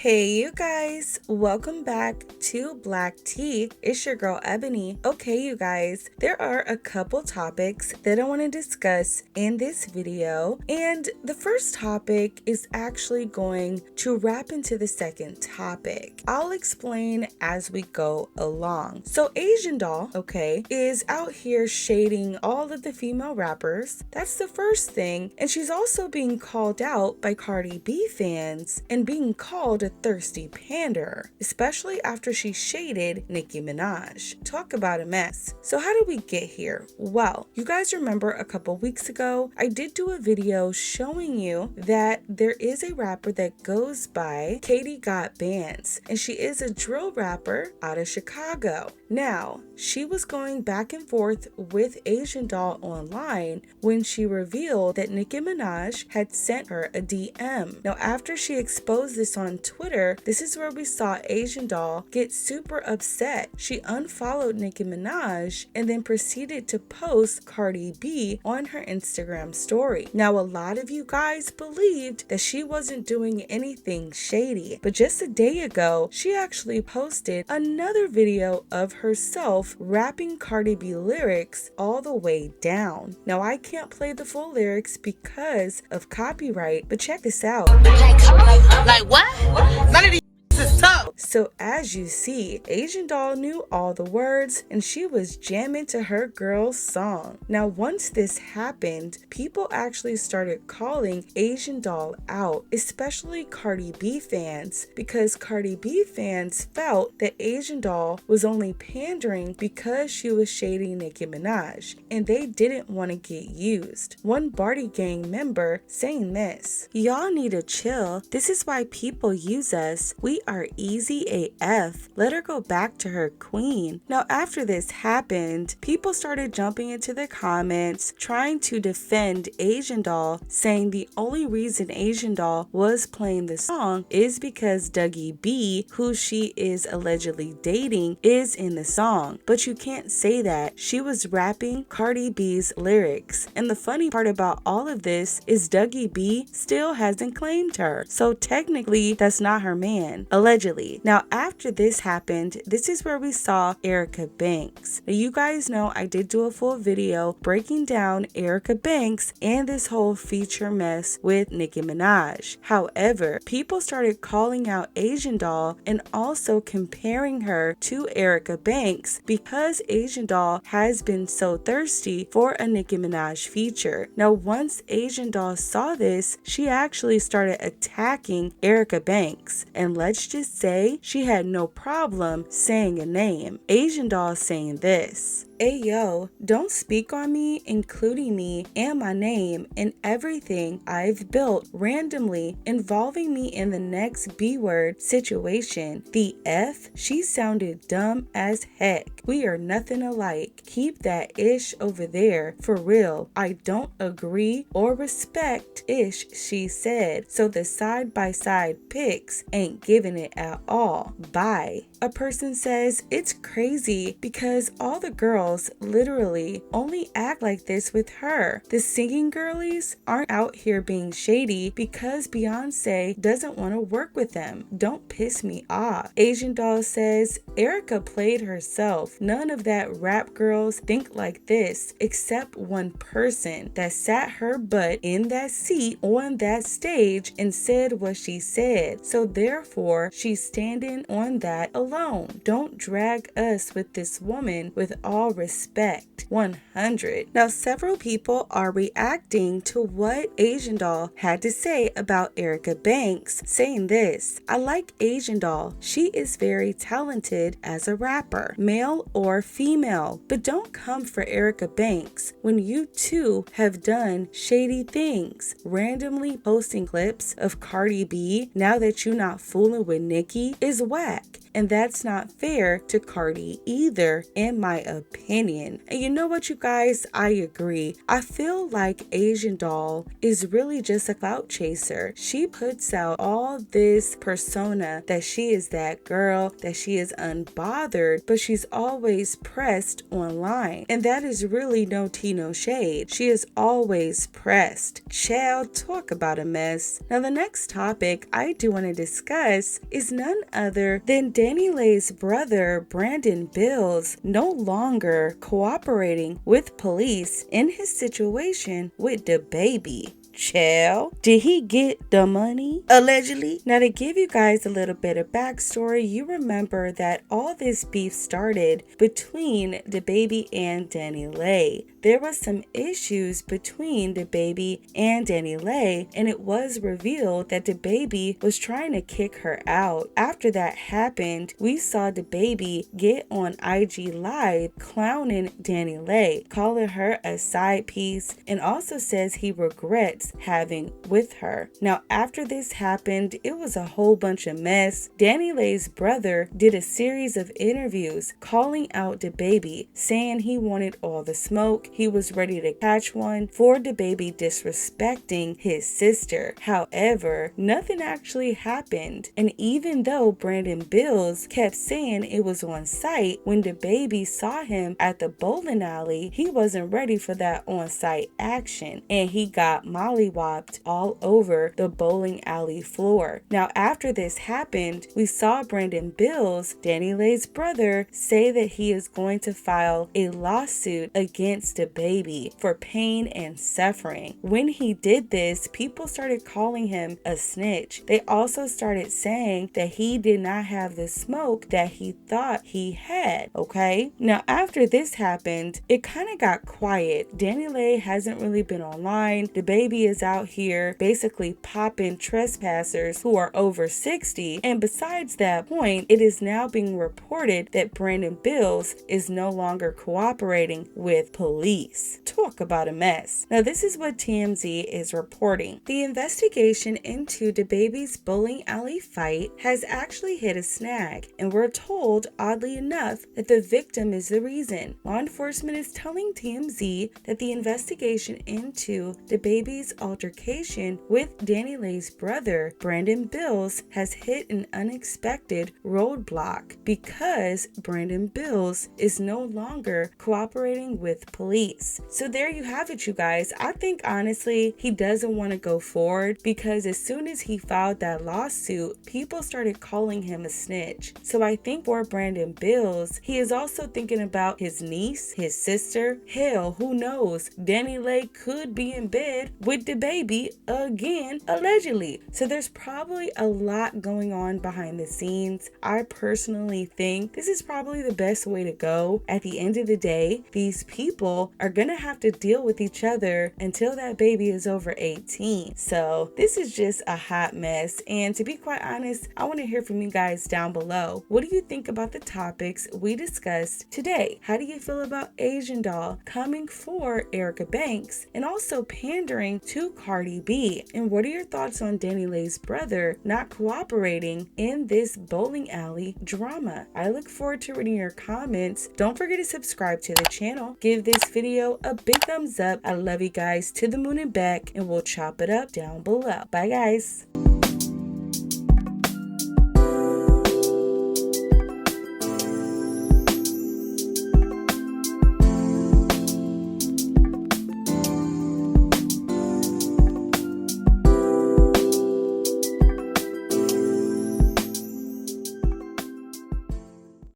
Hey you guys, welcome back to Black Tea. It's your girl Ebony. Okay you guys, there are a couple topics that I want to discuss in this video, and the first topic is actually going to wrap into the second topic. I'll explain as we go along. So Asian Doll, okay, is out here shading all of the female rappers. That's the first thing, and she's also being called out by Cardi B fans and being called a thirsty panderer, especially after she shaded Nicki Minaj. Talk about a mess. So how did we get here? Well, you guys remember a couple weeks ago, I did do a video showing you that there is a rapper that goes by Katie Got Bands, and she is a drill rapper out of Chicago. Now, she was going back and forth with Asian Doll online when she revealed that Nicki Minaj had sent her a DM. Now, after she exposed this on Twitter, this is where we saw Asian Doll get super upset. She unfollowed Nicki Minaj and then proceeded to post Cardi B on her Instagram story. Now, a lot of you guys believed that she wasn't doing anything shady, but just a day ago, she actually posted another video of herself rapping Cardi B lyrics all the way down. Now, I can't play the full lyrics because of copyright, but check this out. Like what? None of these is tough. So as you see, Asian Doll knew all the words and she was jamming to her girl's song. Now once this happened, people actually started calling Asian Doll out, especially Cardi B fans, because Cardi B fans felt that Asian Doll was only pandering because she was shading Nicki Minaj and they didn't want to get used. One Barty Gang member saying this: "Y'all need to chill. This is why people use us. We are easy AF. Let her go back to her queen." Now after this happened, people started jumping into the comments trying to defend Asian Doll, saying the only reason Asian Doll was playing the song is because Dougie B, who she is allegedly dating, is in the song. But you can't say that. She was rapping Cardi B's lyrics. And the funny part about all of this is Dougie B still hasn't claimed her. So technically that's not her man. Allegedly. Now after this happened, this is where we saw Erica Banks. Now you guys know I did do a full video breaking down Erica Banks and this whole feature mess with Nicki Minaj. However, people started calling out Asian Doll and also comparing her to Erica Banks because Asian Doll has been so thirsty for a Nicki Minaj feature. Now once Asian Doll saw this, she actually started attacking Erica Banks, and let's just say she had no problem saying a name. Asian Doll saying this: "Ayo, don't speak on me, including me and my name and everything I've built randomly involving me in the next B-word situation. The F? She sounded dumb as heck. We are nothing alike. Keep that ish over there. For real, I don't agree or respect ish she said. So the side-by-side pics ain't giving it at all. Bye." A person says it's crazy because all the girls literally only act like this with her. The singing girlies aren't out here being shady because Beyonce doesn't want to work with them. Don't piss me off. Asian Doll says Erica played herself. None of that rap girls think like this except one person that sat her butt in that seat on that stage and said what she said. So therefore she's standing on that alone. Don't drag us with this woman, with all respect. 100. Now several people are reacting to what Asian Doll had to say about Erica Banks, saying this: "I like Asian Doll. She is very talented as a rapper, male or female, but don't come for Erica Banks when you too have done shady things. Randomly posting clips of Cardi B now that you're not fooling with Nicki is whack. and that's not fair to Cardi either, in my opinion. And you know what, you guys? I agree. I feel like Asian Doll is really just a clout chaser. She puts out all this persona that she is that girl, that she is unbothered, but she's always pressed online. And that is really no tea, no shade. She is always pressed. Child, talk about a mess. Now, the next topic I do want to discuss is none other than Danileigh's brother, Brandon Bills, no longer cooperating with police in his situation with the baby. Child, did he get the money? Allegedly. Now, to give you guys a little bit of backstory, you remember that all this beef started between the baby and Danileigh. There was some issues between the baby and Danileigh, and it was revealed that the baby was trying to kick her out. After that happened, we saw the baby get on IG Live clowning Danileigh, calling her a side piece, and also says he regrets having with her. Now, after this happened, it was a whole bunch of mess. Danileigh's brother did a series of interviews calling out the baby, saying he wanted all the smoke. He was ready to catch one for the baby disrespecting his sister. However, nothing actually happened. And even though Brandon Bills kept saying it was on site, when the baby saw him at the bowling alley, he wasn't ready for that on-site action, and he got mollywopped all over the bowling alley floor. Now, after this happened, we saw Brandon Bills, Danileigh's brother, say that he is going to file a lawsuit against the baby for pain and suffering. When he did this, people started calling him a snitch. They also started saying that he did not have the smoke that he thought he had. Okay, now after this happened, it kind of got quiet. Danileigh hasn't really been online. The baby is out here basically popping trespassers who are over 60, and besides that point, it is now being reported that Brandon Bills is no longer cooperating with police. Talk about a mess. Now, this is what TMZ is reporting. The investigation into the baby's bowling alley fight has actually hit a snag, and we're told, oddly enough, that the victim is the reason. Law enforcement is telling TMZ that the investigation into the baby's altercation with Danileigh's brother, Brandon Bills, has hit an unexpected roadblock because Brandon Bills is no longer cooperating with police. So there you have it, you guys. I think honestly he doesn't want to go forward because as soon as he filed that lawsuit, people started calling him a snitch. So I think for Brandon Bills, he is also thinking about his niece, his sister. Hell, who knows? Danileigh could be in bed with the baby again, allegedly. So there's probably a lot going on behind the scenes. I personally think this is probably the best way to go. At the end of the day, these people are gonna have to deal with each other until that baby is over 18. So this is just a hot mess, and to be quite honest, I want to hear from you guys down below. What do you think about the topics we discussed today? How do you feel about Asian Doll coming for Erica Banks and also pandering to Cardi B? And what are your thoughts on Danileigh's brother not cooperating in this bowling alley drama? I look forward to reading your comments. Don't forget to subscribe to the channel. Give this video a big thumbs up. I love you guys to the moon and back, and we'll chop it up down below. Bye guys.